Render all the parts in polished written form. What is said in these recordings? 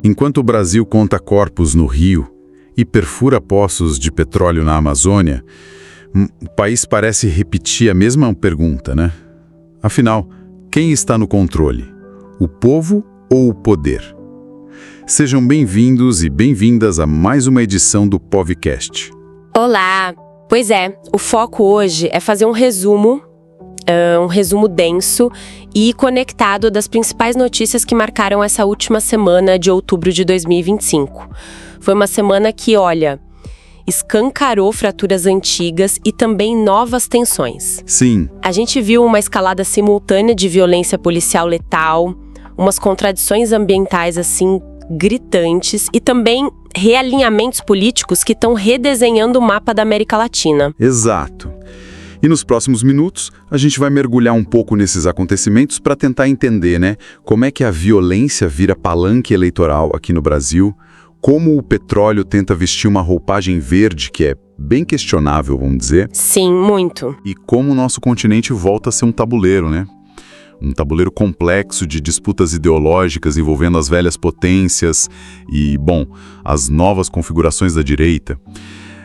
Enquanto o Brasil conta corpos no Rio e perfura poços de petróleo na Amazônia, o país parece repetir a mesma pergunta, né? Afinal, quem está no controle? O povo ou o poder? Sejam bem-vindos e bem-vindas a mais uma edição do Povcast. Olá! Pois é, o foco hoje é fazer um resumo denso e conectado das principais notícias que marcaram essa última semana de outubro de 2025. Foi uma semana que, escancarou fraturas antigas e também novas tensões. Sim. A gente viu uma escalada simultânea de violência policial letal, umas contradições ambientais, gritantes, e também realinhamentos políticos que estão redesenhando o mapa da América Latina. Exato. E nos próximos minutos, a gente vai mergulhar um pouco nesses acontecimentos para tentar entender, como é que a violência vira palanque eleitoral aqui no Brasil, como o petróleo tenta vestir uma roupagem verde que é bem questionável, vamos dizer. Sim, muito. E como o nosso continente volta a ser um tabuleiro, Um tabuleiro complexo de disputas ideológicas envolvendo as velhas potências e, as novas configurações da direita.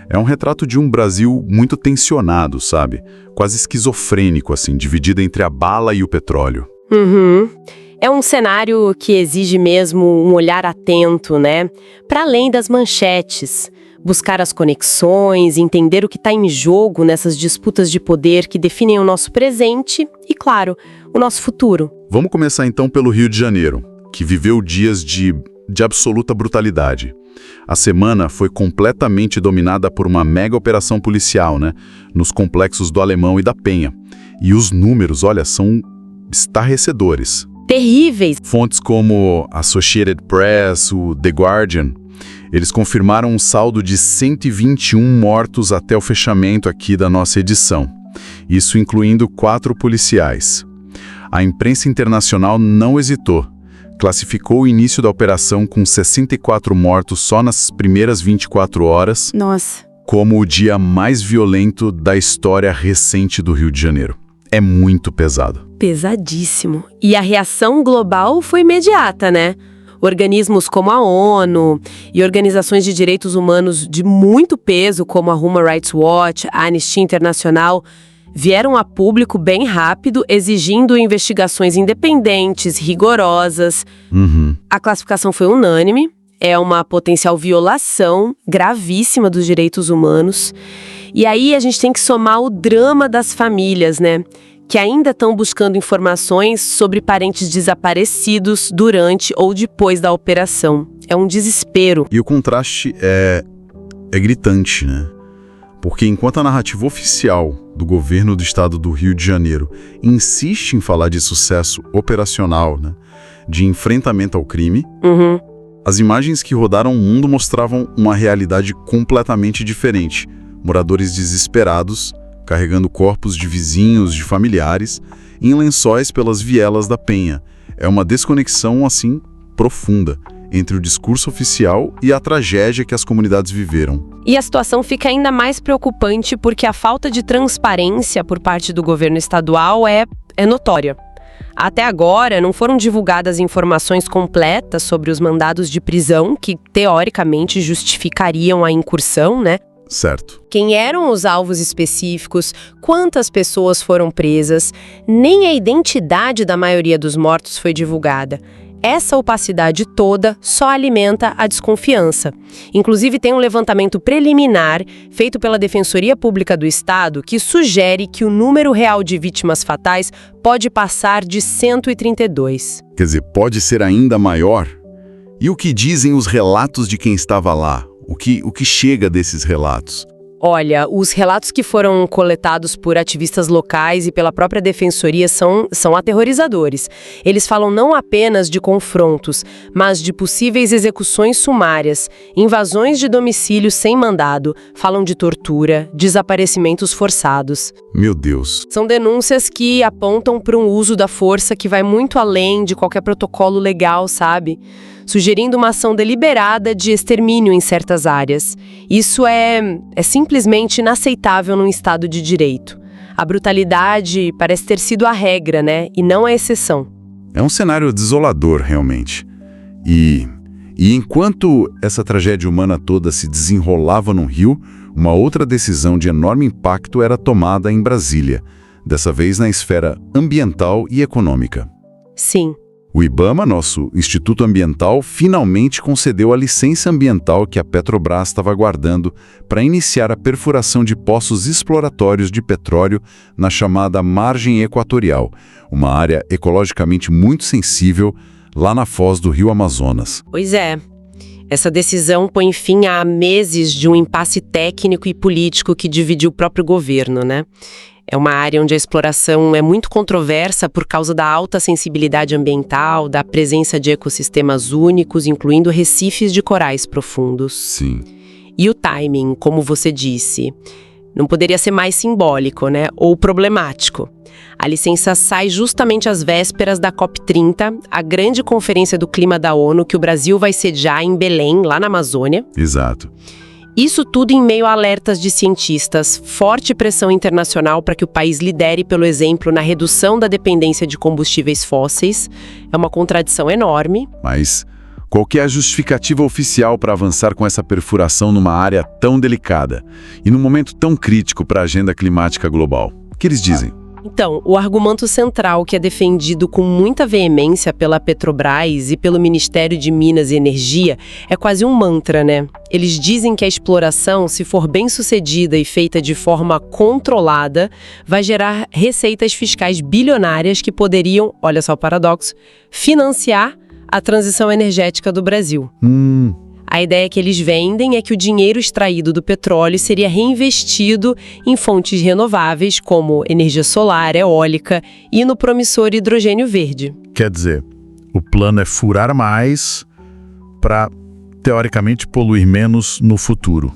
É um retrato de um Brasil muito tensionado, sabe? Quase esquizofrênico, dividido entre a bala e o petróleo. É um cenário que exige mesmo um olhar atento, para além das manchetes. Buscar as conexões, entender o que está em jogo nessas disputas de poder que definem o nosso presente e, claro, o nosso futuro. Vamos começar então pelo Rio de Janeiro, que viveu dias de absoluta brutalidade. A semana foi completamente dominada por uma mega operação policial, nos complexos do Alemão e da Penha. E os números, são estarrecedores. Terríveis! Fontes como Associated Press, o The Guardian, eles confirmaram um saldo de 121 mortos até o fechamento aqui da nossa edição. Isso incluindo 4 policiais. A imprensa internacional não hesitou. Classificou o início da operação com 64 mortos só nas primeiras 24 horas. Nossa. Como o dia mais violento da história recente do Rio de Janeiro. É muito pesado. Pesadíssimo. E a reação global foi imediata, Organismos como a ONU e organizações de direitos humanos de muito peso, como a Human Rights Watch, a Anistia Internacional, vieram a público bem rápido, exigindo investigações independentes, rigorosas. A classificação foi unânime, é uma potencial violação gravíssima dos direitos humanos. E aí a gente tem que somar o drama das famílias, que ainda estão buscando informações sobre parentes desaparecidos durante ou depois da operação. É um desespero. E o contraste é gritante, Porque enquanto a narrativa oficial do governo do estado do Rio de Janeiro insiste em falar de sucesso operacional, de enfrentamento ao crime, as imagens que rodaram o mundo mostravam uma realidade completamente diferente. Moradores desesperados, carregando corpos de vizinhos, de familiares, em lençóis pelas vielas da Penha. É uma desconexão, profunda entre o discurso oficial e a tragédia que as comunidades viveram. E a situação fica ainda mais preocupante porque a falta de transparência por parte do governo estadual é notória. Até agora, não foram divulgadas informações completas sobre os mandados de prisão que, teoricamente, justificariam a incursão, Certo. Quem eram os alvos específicos, quantas pessoas foram presas, nem a identidade da maioria dos mortos foi divulgada. Essa opacidade toda só alimenta a desconfiança. Inclusive, tem um levantamento preliminar feito pela Defensoria Pública do Estado que sugere que o número real de vítimas fatais pode passar de 132. Quer dizer, pode ser ainda maior? E o que dizem os relatos de quem estava lá? O que chega desses relatos? Olha, os relatos que foram coletados por ativistas locais e pela própria defensoria são aterrorizadores. Eles falam não apenas de confrontos, mas de possíveis execuções sumárias, invasões de domicílios sem mandado, falam de tortura, desaparecimentos forçados. Meu Deus. São denúncias que apontam para um uso da força que vai muito além de qualquer protocolo legal, sabe? Sugerindo uma ação deliberada de extermínio em certas áreas. Isso é simplesmente inaceitável num Estado de direito. A brutalidade parece ter sido a regra, e não a exceção. É um cenário desolador, realmente. E E enquanto essa tragédia humana toda se desenrolava no Rio, uma outra decisão de enorme impacto era tomada em Brasília, dessa vez na esfera ambiental e econômica. Sim. O IBAMA, nosso Instituto Ambiental, finalmente concedeu a licença ambiental que a Petrobras estava aguardando para iniciar a perfuração de poços exploratórios de petróleo na chamada Margem Equatorial, uma área ecologicamente muito sensível lá na foz do Rio Amazonas. Pois é. Essa decisão põe fim a meses de um impasse técnico e político que dividiu o próprio governo, né? É uma área onde a exploração é muito controversa por causa da alta sensibilidade ambiental, da presença de ecossistemas únicos, incluindo recifes de corais profundos. Sim. E o timing, como você disse, não poderia ser mais simbólico, né? Ou problemático. A licença sai justamente às vésperas da COP30, a grande conferência do clima da ONU, que o Brasil vai sediar em Belém, lá na Amazônia. Exato. Isso tudo em meio a alertas de cientistas, forte pressão internacional para que o país lidere pelo exemplo na redução da dependência de combustíveis fósseis. É uma contradição enorme. Mas qual que é a justificativa oficial para avançar com essa perfuração numa área tão delicada e num momento tão crítico para a agenda climática global? O que eles dizem? Então, o argumento central que é defendido com muita veemência pela Petrobras e pelo Ministério de Minas e Energia é quase um mantra, né? Eles dizem que a exploração, se for bem sucedida e feita de forma controlada, vai gerar receitas fiscais bilionárias que poderiam, olha só o paradoxo, financiar a transição energética do Brasil. A ideia que eles vendem é que o dinheiro extraído do petróleo seria reinvestido em fontes renováveis, como energia solar, eólica e no promissor hidrogênio verde. Quer dizer, o plano é furar mais para, teoricamente, poluir menos no futuro.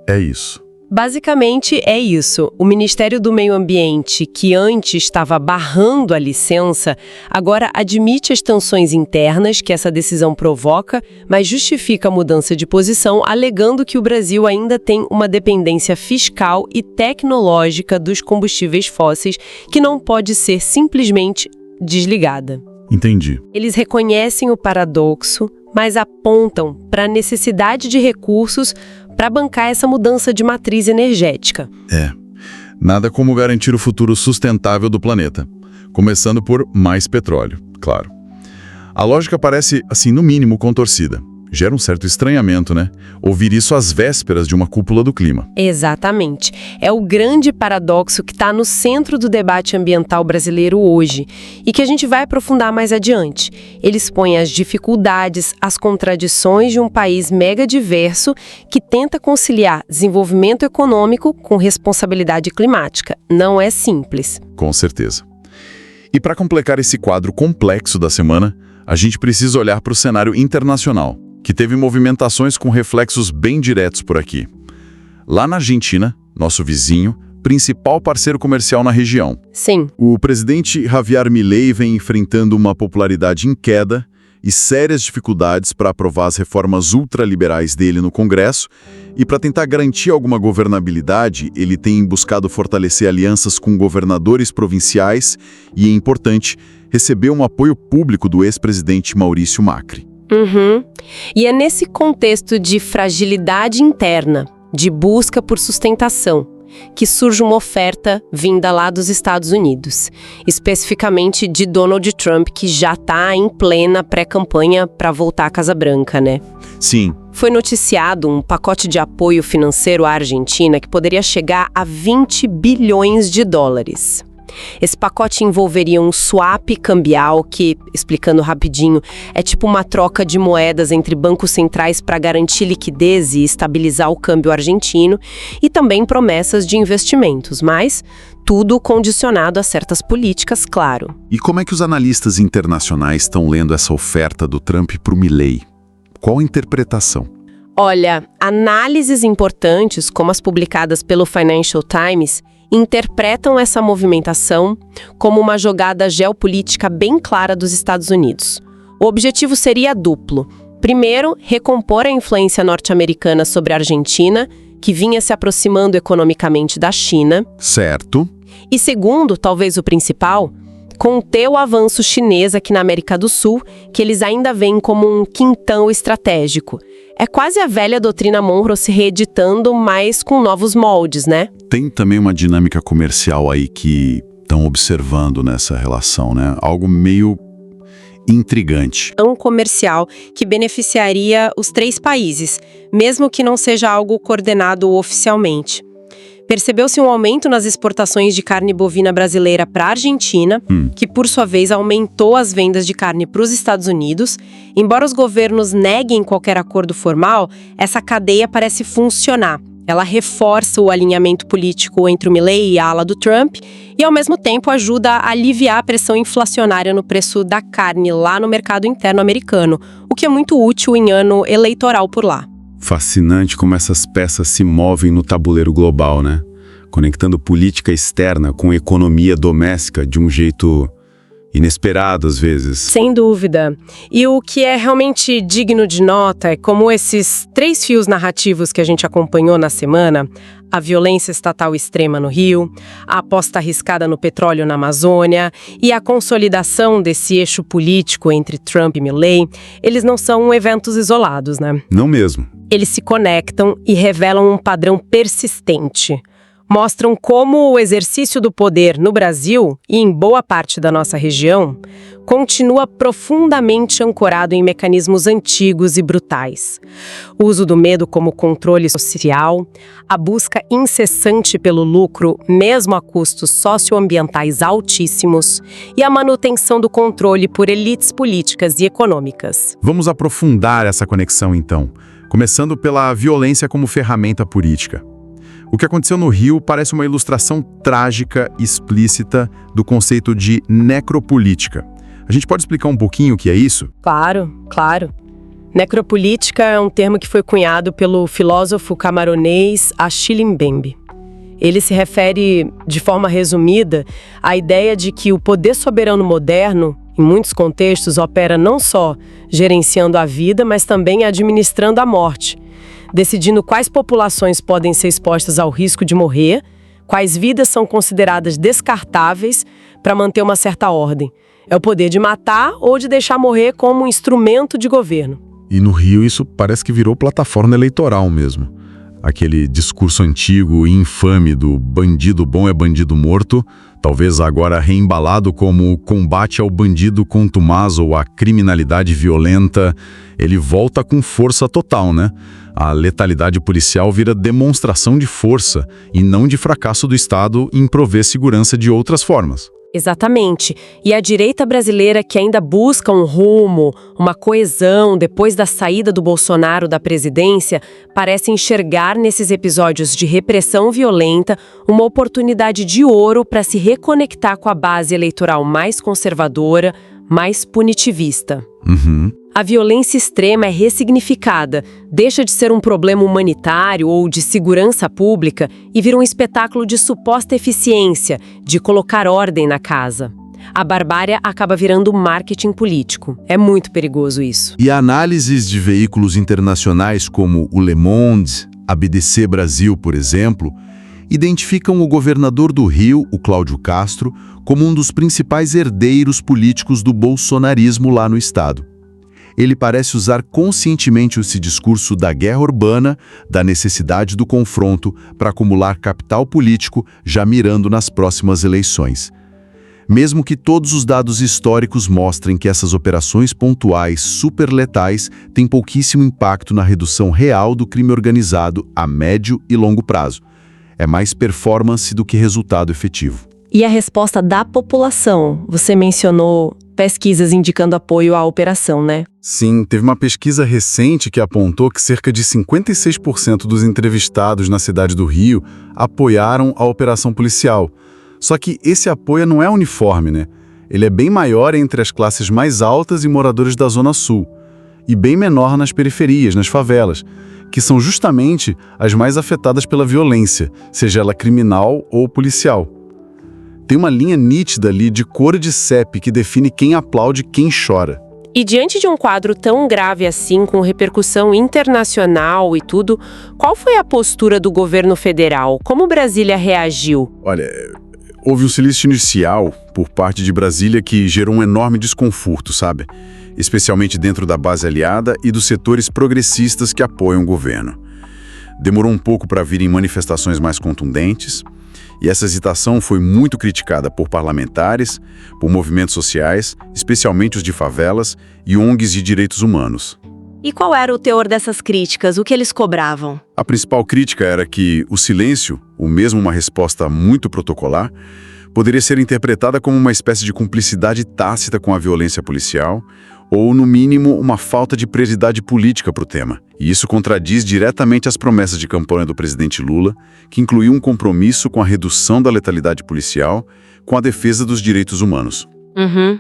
É isso. Basicamente é isso. O Ministério do Meio Ambiente, que antes estava barrando a licença, agora admite as tensões internas que essa decisão provoca, mas justifica a mudança de posição, alegando que o Brasil ainda tem uma dependência fiscal e tecnológica dos combustíveis fósseis que não pode ser simplesmente desligada. Entendi. Eles reconhecem o paradoxo, mas apontam para a necessidade de recursos para bancar essa mudança de matriz energética. Nada como garantir o futuro sustentável do planeta, começando por mais petróleo, claro. A lógica parece, assim, no mínimo, contorcida. Gera um certo estranhamento, né? Ouvir isso às vésperas de uma cúpula do clima. Exatamente. É o grande paradoxo que está no centro do debate ambiental brasileiro hoje e que a gente vai aprofundar mais adiante. Ele expõe as dificuldades, as contradições de um país mega diverso que tenta conciliar desenvolvimento econômico com responsabilidade climática. Não é simples. Com certeza. E para completar esse quadro complexo da semana, a gente precisa olhar para o cenário internacional, que teve movimentações com reflexos bem diretos por aqui. Lá na Argentina, nosso vizinho, principal parceiro comercial na região. Sim. O presidente Javier Milei vem enfrentando uma popularidade em queda e sérias dificuldades para aprovar as reformas ultraliberais dele no Congresso, e para tentar garantir alguma governabilidade, ele tem buscado fortalecer alianças com governadores provinciais e, é importante, receber um apoio público do ex-presidente Maurício Macri. E é nesse contexto de fragilidade interna, de busca por sustentação, que surge uma oferta vinda lá dos Estados Unidos, especificamente de Donald Trump, que já está em plena pré-campanha para voltar à Casa Branca, né? Sim. Foi noticiado um pacote de apoio financeiro à Argentina que poderia chegar a 20 bilhões de dólares. Esse pacote envolveria um swap cambial que, explicando rapidinho, é tipo uma troca de moedas entre bancos centrais para garantir liquidez e estabilizar o câmbio argentino, e também promessas de investimentos, mas tudo condicionado a certas políticas, claro. E como é que os analistas internacionais estão lendo essa oferta do Trump para o Milei? Qual a interpretação? Olha, análises importantes, como as publicadas pelo Financial Times, interpretam essa movimentação como uma jogada geopolítica bem clara dos Estados Unidos. O objetivo seria duplo. Primeiro, recompor a influência norte-americana sobre a Argentina, que vinha se aproximando economicamente da China. Certo. E segundo, talvez o principal, conter o avanço chinês aqui na América do Sul, que eles ainda veem como um quintão estratégico. É quase a velha doutrina Monroe se reeditando, mas com novos moldes, né? Tem também uma dinâmica comercial aí que estão observando nessa relação, né? Algo meio intrigante. Um comercial que beneficiaria os 3 países, mesmo que não seja algo coordenado oficialmente. Percebeu-se um aumento nas exportações de carne bovina brasileira para a Argentina, que por sua vez aumentou as vendas de carne para os Estados Unidos. Embora os governos neguem qualquer acordo formal, essa cadeia parece funcionar. Ela reforça o alinhamento político entre o Milley e a ala do Trump e, ao mesmo tempo, ajuda a aliviar a pressão inflacionária no preço da carne lá no mercado interno americano, o que é muito útil em ano eleitoral por lá. Fascinante como essas peças se movem no tabuleiro global, né? Conectando política externa com economia doméstica de um jeito inesperado às vezes. Sem dúvida. E o que é realmente digno de nota é como esses 3 fios narrativos que a gente acompanhou na semana, a violência estatal extrema no Rio, a aposta arriscada no petróleo na Amazônia e a consolidação desse eixo político entre Trump e Milley, eles não são eventos isolados, né? Não mesmo. Eles se conectam e revelam um padrão persistente. Mostram como o exercício do poder no Brasil e em boa parte da nossa região continua profundamente ancorado em mecanismos antigos e brutais. O uso do medo como controle social, a busca incessante pelo lucro, mesmo a custos socioambientais altíssimos, e a manutenção do controle por elites políticas e econômicas. Vamos aprofundar essa conexão, então, começando pela violência como ferramenta política. O que aconteceu no Rio parece uma ilustração trágica e explícita do conceito de necropolítica. A gente pode explicar um pouquinho o que é isso? Claro, claro. Necropolítica é um termo que foi cunhado pelo filósofo camaronês Achille Mbembe. Ele se refere, de forma resumida, à ideia de que o poder soberano moderno, em muitos contextos, opera não só gerenciando a vida, mas também administrando a morte, decidindo quais populações podem ser expostas ao risco de morrer, quais vidas são consideradas descartáveis para manter uma certa ordem. É o poder de matar ou de deixar morrer como um instrumento de governo. E no Rio isso parece que virou plataforma eleitoral mesmo. Aquele discurso antigo e infame do bandido bom é bandido morto, talvez agora reembalado como combate ao bandido contumaz ou à criminalidade violenta, ele volta com força total, né? A letalidade policial vira demonstração de força e não de fracasso do Estado em prover segurança de outras formas. Exatamente. E a direita brasileira, que ainda busca um rumo, uma coesão depois da saída do Bolsonaro da presidência, parece enxergar nesses episódios de repressão violenta uma oportunidade de ouro para se reconectar com a base eleitoral mais conservadora, mais punitivista. A violência extrema é ressignificada, deixa de ser um problema humanitário ou de segurança pública e vira um espetáculo de suposta eficiência, de colocar ordem na casa. A barbárie acaba virando marketing político. É muito perigoso isso. E análises de veículos internacionais como o Le Monde, a BBC Brasil, por exemplo, identificam o governador do Rio, o Cláudio Castro, como um dos principais herdeiros políticos do bolsonarismo lá no estado. Ele parece usar conscientemente esse discurso da guerra urbana, da necessidade do confronto, para acumular capital político, já mirando nas próximas eleições. Mesmo que todos os dados históricos mostrem que essas operações pontuais superletais têm pouquíssimo impacto na redução real do crime organizado a médio e longo prazo. É mais performance do que resultado efetivo. E a resposta da população? Você mencionou pesquisas indicando apoio à operação, né? Sim, teve uma pesquisa recente que apontou que cerca de 56% dos entrevistados na cidade do Rio apoiaram a operação policial. Só que esse apoio não é uniforme, né? Ele é bem maior entre as classes mais altas e moradores da Zona Sul, e bem menor nas periferias, nas favelas, que são justamente as mais afetadas pela violência, seja ela criminal ou policial. Tem uma linha nítida ali de cor de CEP que define quem aplaude e quem chora. E diante de um quadro tão grave assim, com repercussão internacional e tudo, qual foi a postura do governo federal? Como Brasília reagiu? Olha, houve um silêncio inicial por parte de Brasília que gerou um enorme desconforto, sabe? Especialmente dentro da base aliada e dos setores progressistas que apoiam o governo. Demorou um pouco para virem manifestações mais contundentes, e essa hesitação foi muito criticada por parlamentares, por movimentos sociais, especialmente os de favelas e ONGs de direitos humanos. E qual era o teor dessas críticas? O que eles cobravam? A principal crítica era que o silêncio, ou mesmo uma resposta muito protocolar, poderia ser interpretada como uma espécie de cumplicidade tácita com a violência policial, ou, no mínimo, uma falta de prioridade política para o tema. E isso contradiz diretamente as promessas de campanha do presidente Lula, que incluiu um compromisso com a redução da letalidade policial, com a defesa dos direitos humanos.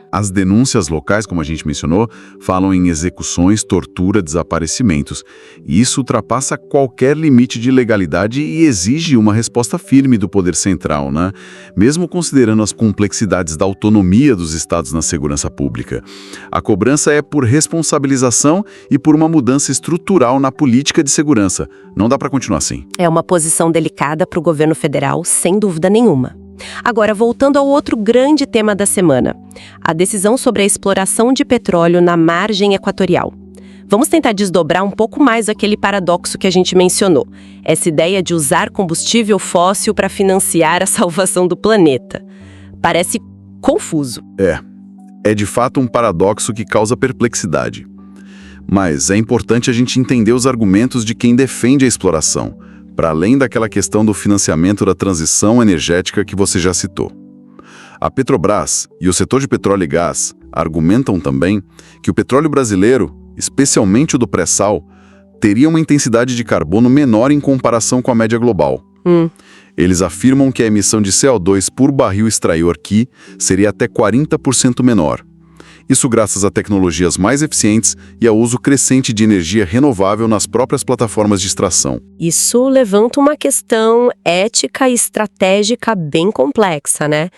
As denúncias locais, como a gente mencionou, falam em execuções, tortura, desaparecimentos. E isso ultrapassa qualquer limite de legalidade e exige uma resposta firme do poder central, né? Mesmo considerando as complexidades da autonomia dos estados na segurança pública. A cobrança é por responsabilização e por uma mudança estrutural na política de segurança. Não dá para continuar assim. É uma posição delicada para o governo federal, sem dúvida nenhuma. Agora, voltando ao outro grande tema da semana, a decisão sobre a exploração de petróleo na margem equatorial. Vamos tentar desdobrar um pouco mais aquele paradoxo que a gente mencionou, essa ideia de usar combustível fóssil para financiar a salvação do planeta. Parece confuso. É de fato um paradoxo que causa perplexidade. Mas é importante a gente entender os argumentos de quem defende a exploração, para além daquela questão do financiamento da transição energética que você já citou. A Petrobras e o setor de petróleo e gás argumentam também que o petróleo brasileiro, especialmente o do pré-sal, teria uma intensidade de carbono menor em comparação com a média global. Eles afirmam que a emissão de CO2 por barril extraído aqui seria até 40% menor. Isso graças a tecnologias mais eficientes e ao uso crescente de energia renovável nas próprias plataformas de extração. Isso levanta uma questão ética e estratégica bem complexa, né?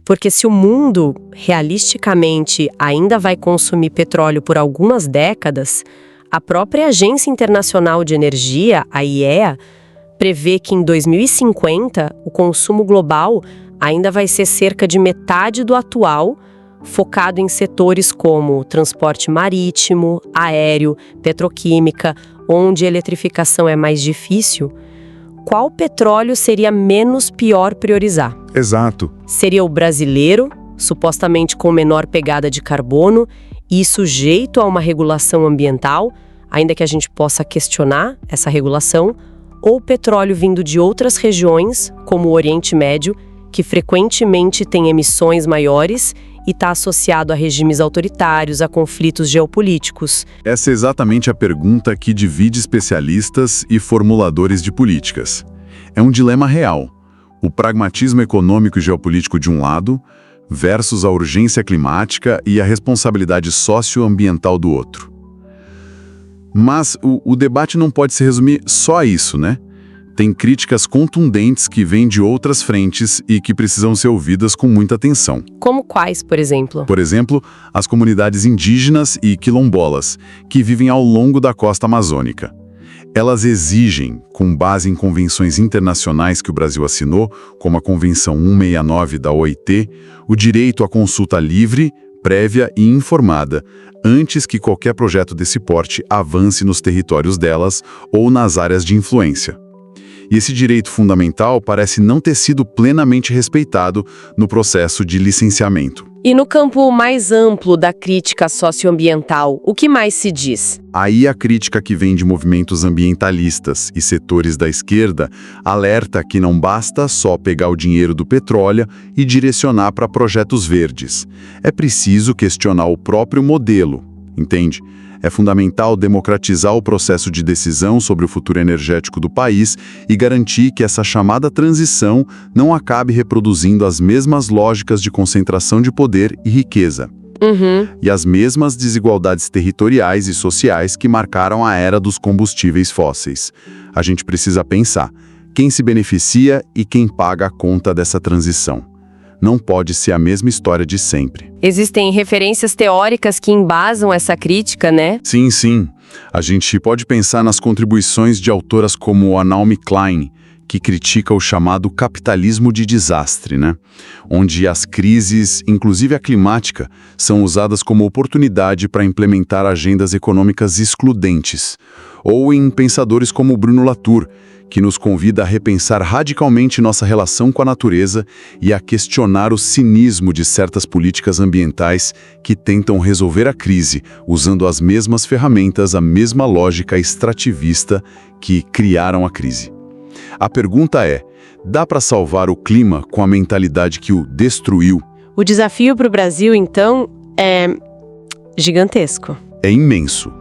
Porque se o mundo, realisticamente, ainda vai consumir petróleo por algumas décadas, a própria Agência Internacional de Energia, a IEA, prevê que em 2050 o consumo global ainda vai ser cerca de metade do atual, focado em setores como transporte marítimo, aéreo, petroquímica, onde a eletrificação é mais difícil. Qual petróleo seria menos pior priorizar? Exato. Seria o brasileiro, supostamente com menor pegada de carbono e sujeito a uma regulação ambiental, ainda que a gente possa questionar essa regulação, ou petróleo vindo de outras regiões, como o Oriente Médio, que frequentemente tem emissões maiores e está associado a regimes autoritários, a conflitos geopolíticos. Essa é exatamente a pergunta que divide especialistas e formuladores de políticas. É um dilema real. O pragmatismo econômico e geopolítico de um lado, versus a urgência climática e a responsabilidade socioambiental do outro. Mas o debate não pode se resumir só a isso, né? Tem críticas contundentes que vêm de outras frentes e que precisam ser ouvidas com muita atenção. Como quais, por exemplo? Por exemplo, as comunidades indígenas e quilombolas, que vivem ao longo da costa amazônica. Elas exigem, com base em convenções internacionais que o Brasil assinou, como a Convenção 169 da OIT, o direito à consulta livre, prévia e informada, antes que qualquer projeto desse porte avance nos territórios delas ou nas áreas de influência. E esse direito fundamental parece não ter sido plenamente respeitado no processo de licenciamento. E no campo mais amplo da crítica socioambiental, o que mais se diz? Aí a crítica que vem de movimentos ambientalistas e setores da esquerda alerta que não basta só pegar o dinheiro do petróleo e direcionar para projetos verdes. É preciso questionar o próprio modelo, entende? É fundamental democratizar o processo de decisão sobre o futuro energético do país e garantir que essa chamada transição não acabe reproduzindo as mesmas lógicas de concentração de poder e riqueza. E as mesmas desigualdades territoriais e sociais que marcaram a era dos combustíveis fósseis. A gente precisa pensar quem se beneficia e quem paga a conta dessa transição. Não pode ser a mesma história de sempre. Existem referências teóricas que embasam essa crítica, né? Sim. A gente pode pensar nas contribuições de autoras como a Naomi Klein, que critica o chamado capitalismo de desastre, né? Onde as crises, inclusive a climática, são usadas como oportunidade para implementar agendas econômicas excludentes. Ou em pensadores como Bruno Latour, que nos convida a repensar radicalmente nossa relação com a natureza e a questionar o cinismo de certas políticas ambientais que tentam resolver a crise usando as mesmas ferramentas, a mesma lógica extrativista que criaram a crise. A pergunta é, dá para salvar o clima com a mentalidade que o destruiu? O desafio para o Brasil, então, é gigantesco. É imenso.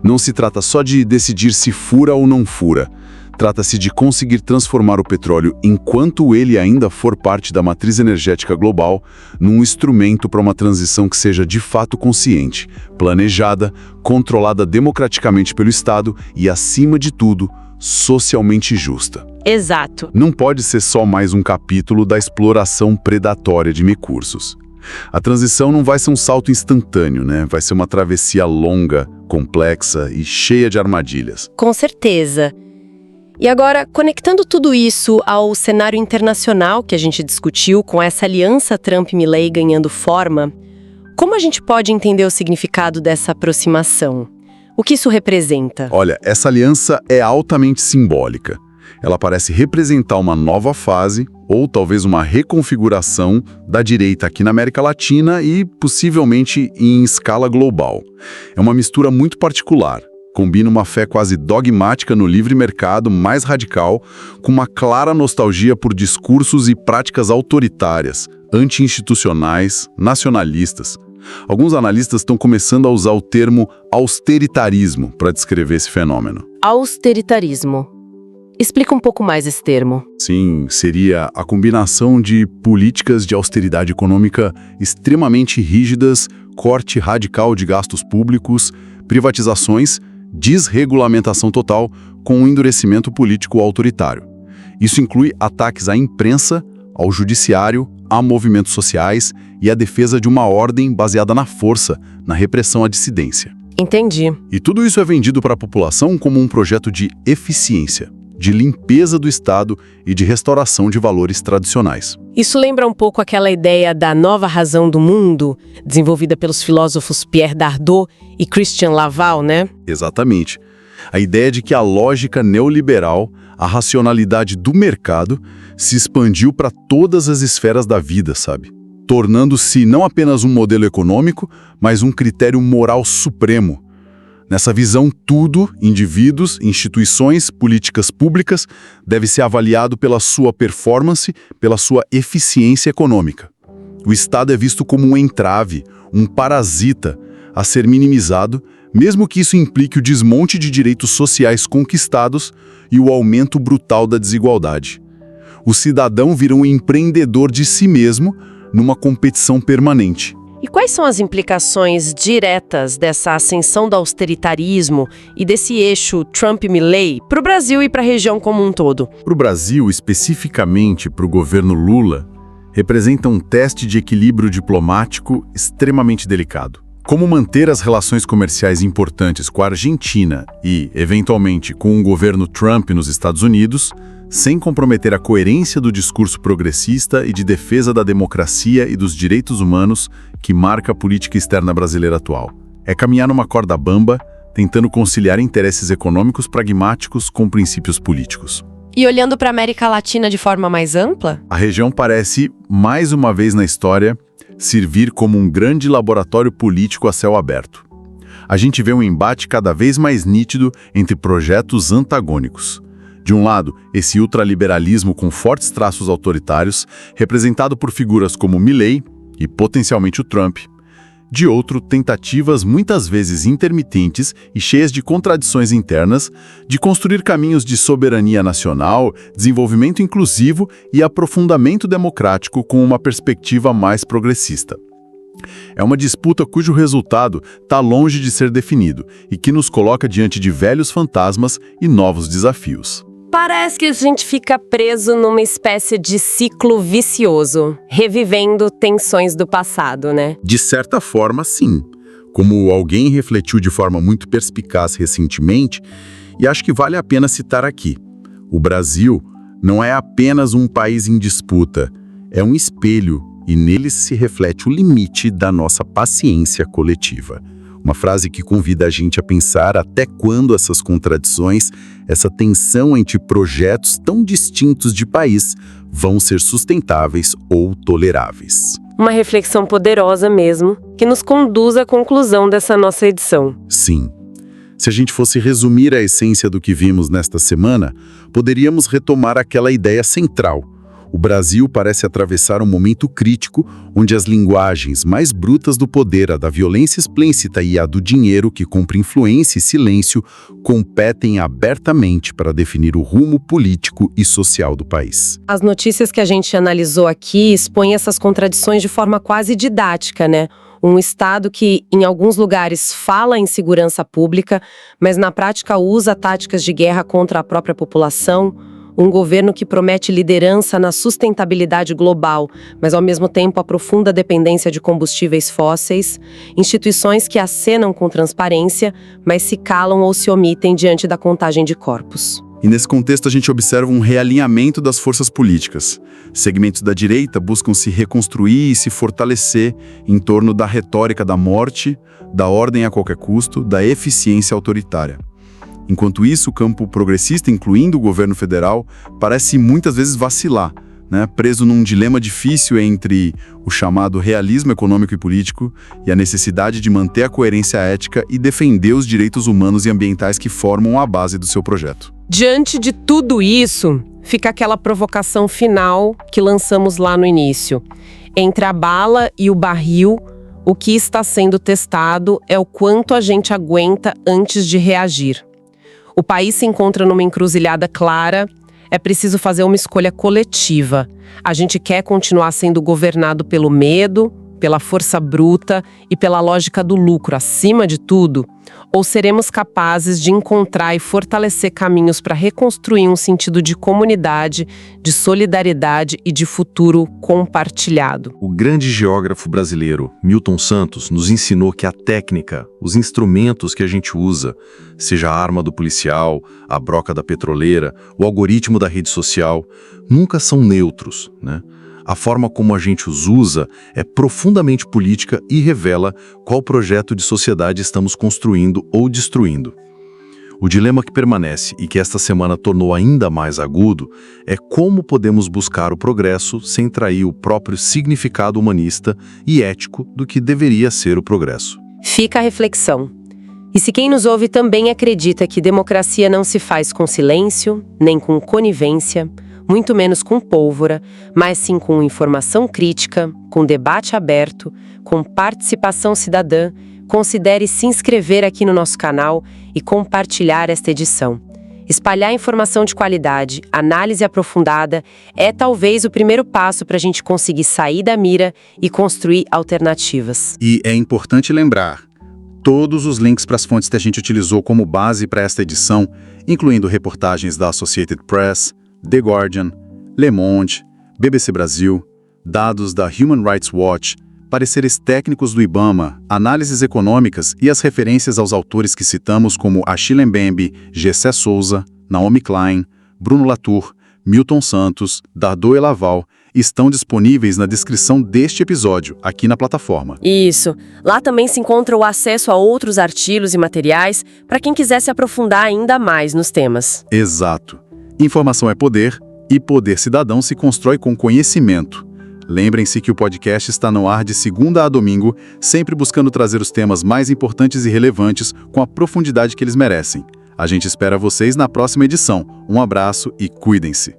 Não se trata só de decidir se fura ou não fura. Trata-se de conseguir transformar o petróleo, enquanto ele ainda for parte da matriz energética global, num instrumento para uma transição que seja de fato consciente, planejada, controlada democraticamente pelo Estado e, acima de tudo, socialmente justa. Exato. Não pode ser só mais um capítulo da exploração predatória de recursos. A transição não vai ser um salto instantâneo, né? Vai ser uma travessia longa, complexa e cheia de armadilhas. Com certeza. E agora, conectando tudo isso ao cenário internacional que a gente discutiu, com essa aliança Trump-Milley ganhando forma, como a gente pode entender o significado dessa aproximação? O que isso representa? Olha, essa aliança é altamente simbólica. Ela parece representar uma nova fase, ou talvez uma reconfiguração da direita aqui na América Latina e possivelmente em escala global. É uma mistura muito particular. Combina uma fé quase dogmática no livre mercado mais radical, com uma clara nostalgia por discursos e práticas autoritárias, anti-institucionais, nacionalistas. Alguns analistas estão começando a usar o termo austeritarismo para descrever esse fenômeno. Austeritarismo. Explica um pouco mais esse termo. Sim, seria a combinação de políticas de austeridade econômica extremamente rígidas, corte radical de gastos públicos, privatizações, desregulamentação total com um endurecimento político autoritário. Isso inclui ataques à imprensa, ao judiciário, a movimentos sociais e a defesa de uma ordem baseada na força, na repressão à dissidência. Entendi. E tudo isso é vendido para a população como um projeto de eficiência, de limpeza do Estado e de restauração de valores tradicionais. Isso lembra um pouco aquela ideia da nova razão do mundo, desenvolvida pelos filósofos Pierre Dardot e Christian Laval, né? Exatamente. A ideia de que a lógica neoliberal, a racionalidade do mercado, se expandiu para todas as esferas da vida, sabe? Tornando-se não apenas um modelo econômico, mas um critério moral supremo. Nessa visão, tudo, indivíduos, instituições, políticas públicas, deve ser avaliado pela sua performance, pela sua eficiência econômica. O Estado é visto como um entrave, um parasita, a ser minimizado, mesmo que isso implique o desmonte de direitos sociais conquistados e o aumento brutal da desigualdade. O cidadão vira um empreendedor de si mesmo numa competição permanente. E quais são as implicações diretas dessa ascensão do austeritarismo e desse eixo Trump-Milley para o Brasil e para a região como um todo? Para o Brasil, especificamente para o governo Lula, representa um teste de equilíbrio diplomático extremamente delicado. Como manter as relações comerciais importantes com a Argentina e, eventualmente, com o governo Trump nos Estados Unidos, sem comprometer a coerência do discurso progressista e de defesa da democracia e dos direitos humanos que marca a política externa brasileira atual. É caminhar numa corda bamba, tentando conciliar interesses econômicos pragmáticos com princípios políticos. E olhando para a América Latina de forma mais ampla? A região parece, mais uma vez na história, servir como um grande laboratório político a céu aberto. A gente vê um embate cada vez mais nítido entre projetos antagônicos. De um lado, esse ultraliberalismo com fortes traços autoritários, representado por figuras como Milley e potencialmente o Trump. De outro, tentativas muitas vezes intermitentes e cheias de contradições internas de construir caminhos de soberania nacional, desenvolvimento inclusivo e aprofundamento democrático com uma perspectiva mais progressista. É uma disputa cujo resultado está longe de ser definido e que nos coloca diante de velhos fantasmas e novos desafios. Parece que a gente fica preso numa espécie de ciclo vicioso, revivendo tensões do passado, né? De certa forma, sim. Como alguém refletiu de forma muito perspicaz recentemente, e acho que vale a pena citar aqui. O Brasil não é apenas um país em disputa, é um espelho e nele se reflete o limite da nossa paciência coletiva. Uma frase que convida a gente a pensar até quando essas contradições, essa tensão entre projetos tão distintos de país vão ser sustentáveis ou toleráveis. Uma reflexão poderosa mesmo, que nos conduz à conclusão dessa nossa edição. Sim. Se a gente fosse resumir a essência do que vimos nesta semana, poderíamos retomar aquela ideia central. O Brasil parece atravessar um momento crítico onde as linguagens mais brutas do poder, a da violência explícita e a do dinheiro que cumpre influência e silêncio, competem abertamente para definir o rumo político e social do país. As notícias que a gente analisou aqui expõem essas contradições de forma quase didática, né? Um Estado que, em alguns lugares, fala em segurança pública, mas na prática usa táticas de guerra contra a própria população. Um governo que promete liderança na sustentabilidade global, mas ao mesmo tempo aprofunda a dependência de combustíveis fósseis. Instituições que acenam com transparência, mas se calam ou se omitem diante da contagem de corpos. E nesse contexto a gente observa um realinhamento das forças políticas. Segmentos da direita buscam se reconstruir e se fortalecer em torno da retórica da morte, da ordem a qualquer custo, da eficiência autoritária. Enquanto isso, o campo progressista, incluindo o governo federal, parece muitas vezes vacilar, né? Preso num dilema difícil entre o chamado realismo econômico e político e a necessidade de manter a coerência ética e defender os direitos humanos e ambientais que formam a base do seu projeto. Diante de tudo isso, fica aquela provocação final que lançamos lá no início. Entre a bala e o barril, o que está sendo testado é o quanto a gente aguenta antes de reagir. O país se encontra numa encruzilhada clara, é preciso fazer uma escolha coletiva. A gente quer continuar sendo governado pelo medo, pela força bruta e pela lógica do lucro acima de tudo? Ou seremos capazes de encontrar e fortalecer caminhos para reconstruir um sentido de comunidade, de solidariedade e de futuro compartilhado? O grande geógrafo brasileiro, Milton Santos, nos ensinou que a técnica, os instrumentos que a gente usa, seja a arma do policial, a broca da petroleira, o algoritmo da rede social, nunca são neutros, né? A forma como a gente os usa é profundamente política e revela qual projeto de sociedade estamos construindo ou destruindo. O dilema que permanece e que esta semana tornou ainda mais agudo é como podemos buscar o progresso sem trair o próprio significado humanista e ético do que deveria ser o progresso. Fica a reflexão. E se quem nos ouve também acredita que democracia não se faz com silêncio, nem com conivência, muito menos com pólvora, mas sim com informação crítica, com debate aberto, com participação cidadã, considere se inscrever aqui no nosso canal e compartilhar esta edição. Espalhar informação de qualidade, análise aprofundada, é talvez o primeiro passo para a gente conseguir sair da mira e construir alternativas. E é importante lembrar, todos os links para as fontes que a gente utilizou como base para esta edição, incluindo reportagens da Associated Press, The Guardian, Le Monde, BBC Brasil, dados da Human Rights Watch, pareceres técnicos do IBAMA, análises econômicas e as referências aos autores que citamos como Achille Mbembe, Gessé Souza, Naomi Klein, Bruno Latour, Milton Santos, Dardot e Laval, estão disponíveis na descrição deste episódio, aqui na plataforma. Isso. Lá também se encontra o acesso a outros artigos e materiais para quem quiser se aprofundar ainda mais nos temas. Exato. Informação é poder, e poder cidadão se constrói com conhecimento. Lembrem-se que o podcast está no ar de segunda a domingo, sempre buscando trazer os temas mais importantes e relevantes com a profundidade que eles merecem. A gente espera vocês na próxima edição. Um abraço e cuidem-se!